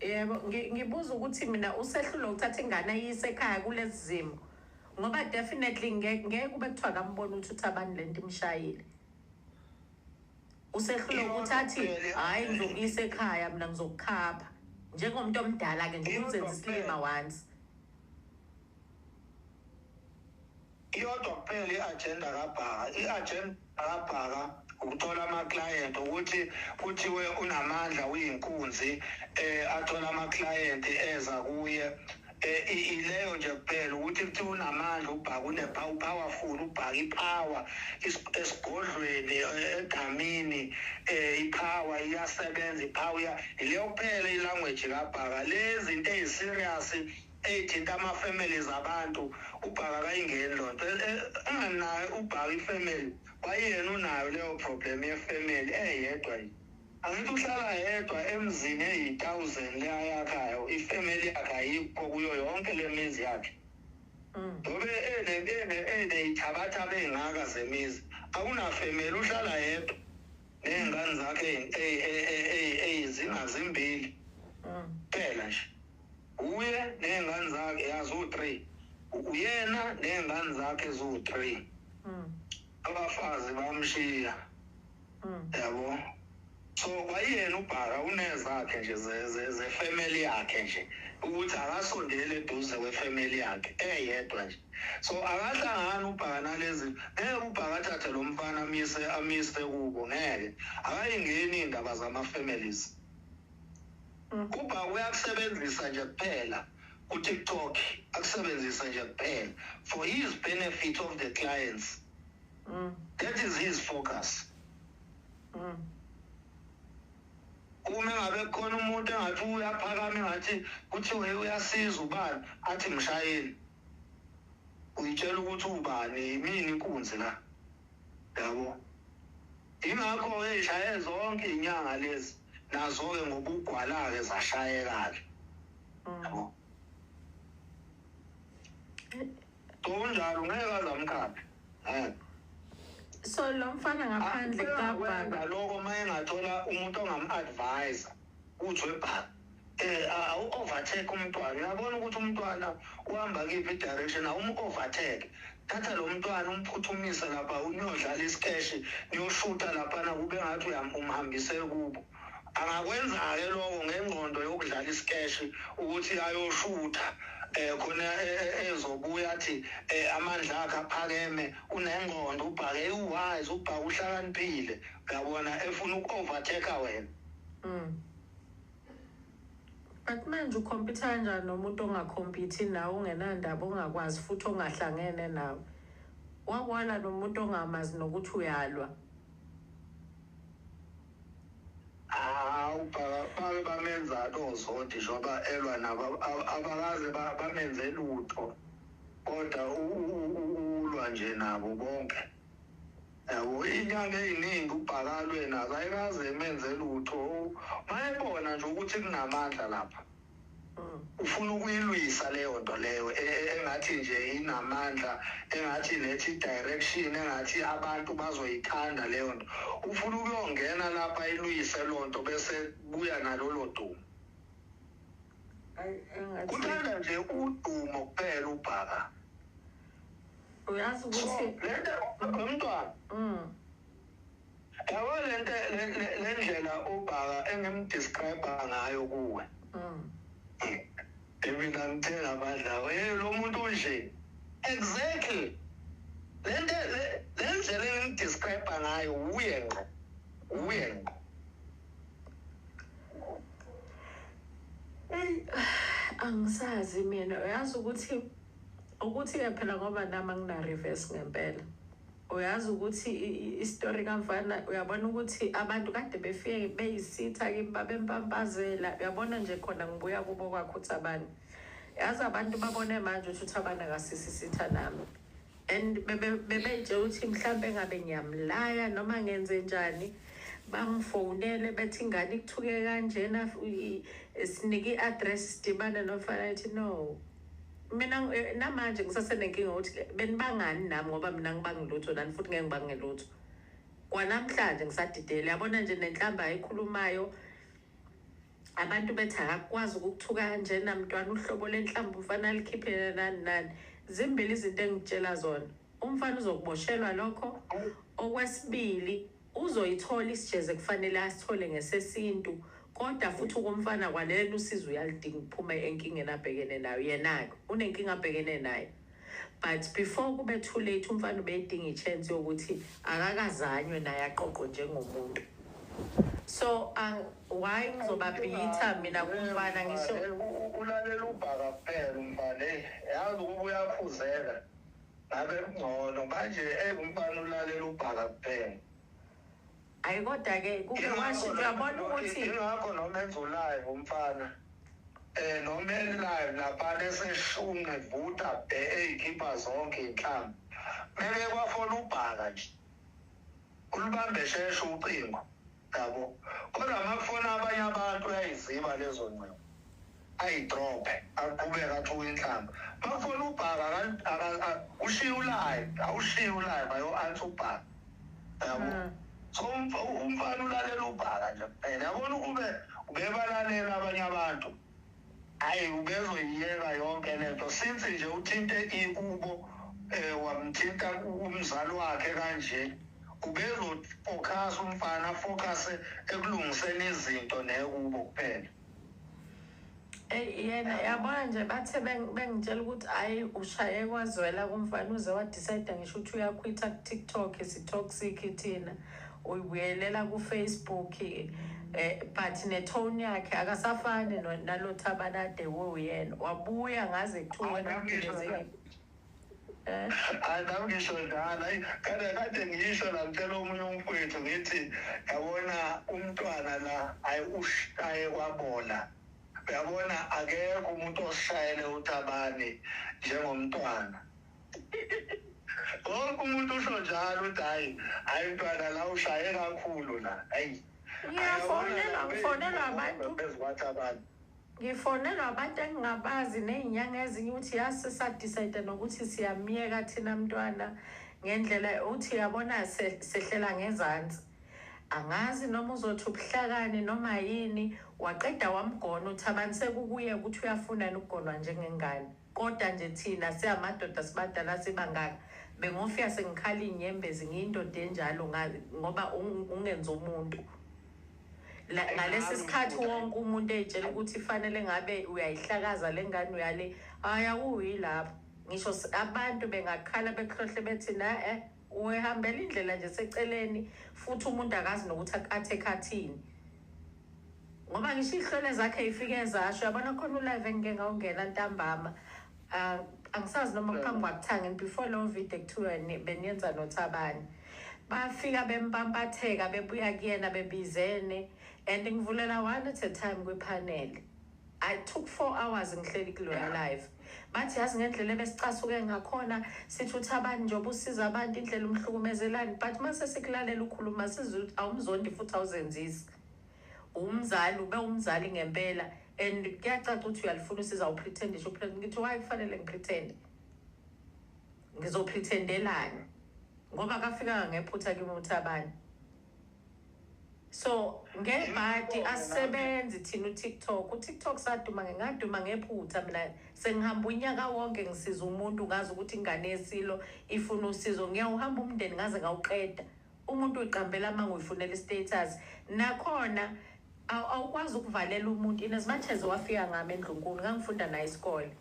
Yebo, ngibuza ukuthi mina usehlule ukuthatha ingane ayise ekhaya kulezi zimo ngoba definitely ngeke kube kuthiwa kambona ukuthi abani lento imshayile. Usehlule ukuthi athi hayi ngizokuyisa ekhaya mina ngizokukhapha njengomuntu omdala ke nje uzenza isilima once. Iyodwa kuphela i-agenda kabhaka ukuthola ama-client ukuthi kuthiwe unamandla uyinkunzi athola ama-client eza kuye ileyo nje kuphela ukuthi kuthiwa unamandla ubhaka powerful ubhaka ipower esigodlweni egamini ipower iyasebenza ipower ileyo kuphela ilanguage kabhaka lezi zinto eziserious eyithinta ama-families abantu ubhaka kayingeni loo nto enganayo ubhaka ifamily kwayena unayo leyo problem yefamily eyedwa angithi uhlala yedwa emzini eyi-1000 le ayakhayo ifamily yakhe ayikho kuyo yonke le mizi yakhe ngobe eneyithabatha bey'ngaka zemizi akunafamily uhlala yedwa ney'ngane zakhe eyizingazimbili phela nje uye ney'ngane zakhe yazu-3 uyena ney'ngane zakhe zu-3 abafazi bamshiya yabo so kwayena ubhaka unezakhe nje ze-family yakhe nje ukuthi akasondele eduze kwefamily yakhe eyedwa nje so akahlangani ubhaka nalezi ngeke ubhaka athathe lo mfana amise kubo ngeke akayingeni iy'ndaba zama-families ubhaka uyakusebenzisa nje kuphela ku-TikTok akusebenzisa nje kuphela for his benefit of the clients. That is his focus. Uma ngabe khona umuntu engathi uyaphakama engathi kuthiwe uyasiza ubani athi mshayeli uyitshela ukuthi ubani imini inkunzi la yabo ingakho eshaye zonke inyanga lezi nazo-ke ngoba ugwala-ke zashayeka-ke yabo kunjalo ngeke azamkhaphe so lo mfana ngaphandle kabhaka lokho uma engathola umuntu ongam-advise uthi webhaka awu-overtake umntwana uyabona ukuthi umntwana uhamba kiphi i-direction awumu-overtake thatha lo mntwana umphuthumise lapha niyodlala isikeshi niyoshuta laphana kube ngathi umhambise kubo angakwenza-ke lokho ngengqondo yokudlala isikeshi ukuthi ayoshutha khona ezobuya athi amandla akhe aphakeme unengqondo ubhake uwise ubhaka uhlakaniphile uyabona efuna uku-overtake wena but manje ukhompyutha kanjani nomuntu ongakhompyithi nawe ungenandaba ongakwazi futhi ongahlangene nawe wakwala nomuntu ongamazi nokuthi uyalwa ubhaka bamenza lozodi njengoba elwa nabo abakaze bamenze lutho kodwa ulwa nje nabo bonke yabo inyanga ey'ningi ubhakalwe nazo ayikaze emenze lutho mayebona nje ukuthi kunamandla lapha ufuna ukuyilwisa leyo nto leyo engathi nje inamandla engathi nethi direction engathi abantu bazoyithanda leyo nto ufuna ukuyongena lapha ilwise loo nto bese buya nalolo dumo kuthanda nje udumo kuphela ubhaka uyazi ukuthi umntwana yabo le ndlela ubhaka engimdescribe ngayo kuwe mina ngithe ngabadla lo muntu unje exactly le ndlela engimdescribe ngayo uye ngqo angisazi mina uyazi ukuthi-ke phela ngoba nami angina-reverse ngempela uyazi ukuthi i-story kamfana uyabona ukuthi abantu kade befike beyisitha kimi babempapazela uyabona nje khona ngibuya kubo kwakho uThabani yazi abantu babone manje ukuthi uThabani akasisisitha nami and bebetshe ukuthi mhlambe ngabe ngiyamlaya noma ngenze njani bangifonele bethi ingane ikuthuke kanjena sinike i-address sidibane nofana ethi no mina namanje ngisasenenkinga ukuthi benibangani nami ngoba mina ngibangilutho nani futhi ngeke ngibangelutho kwanamhlanje ngisadidele yabona nje nenhlamba ayikhulumayo abantu bethi akakwazi ukuthuka kanjena mntwana uhlobo lenhlamba ufana likhiphele nani zimbili izinto engitshela zona umfana uzokuboshelwa lokho okwesibili uzoyithola isijeze kufanele asithole ngesesintu kodwa futhi ukumfana kwalelo usizo uyalidinga ukuphuma enkingeni abhekene nayo yena-ke unenkinga abhekene nayo but before kube too late umfana ubeyidinga i-chance yokuthi akakazanywe naye aqoqwe njengomuntu so why ngizobabhitha mina kumfana ngisho ulalela ubhaka kuphela umfana yazi ukuba uyaphuzeka ngabe ngcono manje umfana ulalela ubhaka kuphela hayi kodwa-ke kuke kwasho uyabona ukuthi ingakho noma enza ulive umfana noma elive laphana eseshumi evuta ey'khipha zonke iy'nhlamba meke kwafona ubhaka nje ulibambe sheshe ucingo yabo kodwa makufona abanye abantu uyayiziba lezo ncingo ayidrophe aqhubeka athuka inhlamba makufona ubhaka ushiye ulive awushiye ulive ayo-ansa ubhaka yabo so umfana ulalela ubhaka nje kuphela yabona ubebalalela abanye abantu hayi ubezoyiyeka yonke lento since nje uthinte ikubo wamthinta umzali wakhe kanje ubezofocus umfana afocuse ekulungiseni izinto nekubo kuphela yena yabona nje bathe bengitshela ukuthi hayi ushaye kwazwela kumfana uze wadecide ngisho ukuthi uyakhwitha ku-TikTok si-toxic thina uyibuyelela ku-Facebook but netone yakhe akasafani nalo Thabanade uyena wabuya ngaze kuthiwa wena ngisho njalo kade ngisho namtshela omunye umfowethu ngithi yabona umntwana la ushaye kwabola uyabona akekho umuntu osishayele uThabani njengomntwana wonke umuntu usho njalo ukuthi hayi mntwana la ushaye kakhulu la hayi ngifonelwa abantu engingabazi ney'nyanga ezinye ukuthi yasisadicide nokuthi siyamyeka thina mntwana ngendlela uthi yabona sehlela ngezansi angazi noma uzothi ubuhlakani noma yini waqeda wamgona uThabani sekukuye ukuthi uyafunani ukugonwa njengengane kodwa nje thina siyamadoda sibadala sibangaka bengofika sengikhala iy'nyembezi ngiyindoda enjalo ngoba ungenza umuntu ngalesi sikhathi wonke umuntu ey'tshela ukuthi fanele ngabe uyayihlakaza le ngane uyale hhayi akuyilapho ngisho abantu bengakhala bekhohle bethi uhambela indlela nje seceleni futhi umuntu akazi nokuthi athe ekhathini ngoba ngisho iy'hlole zakhe yifike zasho yabona khona ulive engike ngawungena ntambama angisazi noma phambi kwakuthangeni before leyo video ekuthiwa beniyenza noThabani bafika bempampatheka bebuya kuyena bebizene and ngivulela one at a time kwipanel I took 4 hours ngihleli kuloya live bathi yazi ngendlela ebesicasuke ngakhona sithi uThabani njengoba usiza abantu indlela umhlukumezelani but mase sikulalela ukhuluma sizwe ukuthi awumzondi futhi awuzenzisi umzali ube umzali ngempela and kuyacaca ukuthi uyalifuna usiza upretendisha ngithi why kufanele ngipretende ngizoprethendelani ngoba kafika ngephutha kimi uThabani so ngebhadi asisebenzi thina uTikTok saduma ngingaduma ngephutha mina sengihamba unyaka wonke ngisiza umuntu ngazi ukuthi ingane yesilo ifuna usizo ngiyawuhamba umndeni ngaze ngawuqeda umuntu uyiqambela manje uyifunela istatus nakhona awukwazi ukuvalela umuntu in as much as wafika ngami eNdlunkulu ngangifunda naye isikole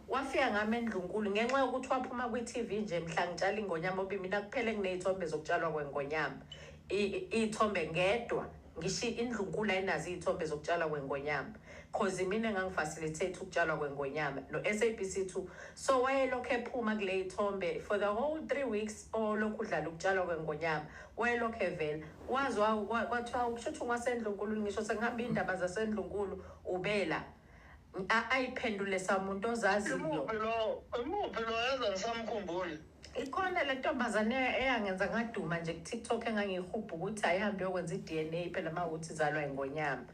wafika ngami eNdlunkulu ngenxa yokuthi waphuma kwi-TV nje mhla ngitshala ingonyama obi mina kuphele nginey'thombe zokutshalwa kwengonyama iy'thombe ngedwa ngisho iNdlunkulu ayinazo iy'thombe zokutshalwa kwengonyama cause mina engangifacilitate ukutshalwa kwengonyama no-SABC2 so wayelokhu ephuma kule y'thombe for the whole 3 weeks olokhu udlala ukutshalwa kwengonyama wayelokhu evela wazi kwathiwa ukusho ukuthi ungaseNdlunkulu ngisho sengihamba iy'ndaba zaseNdlunkulu ubela ayiphendule samuntu ozaziyo imuphi lo yenza ngisamkhumbuli ikhona le ntombazane eyangenza ngaduma nje ku-TikTok engangihubha ukuthi ayihambe yokwenza i-DNA phela uma ukuthi izalwa ingonyama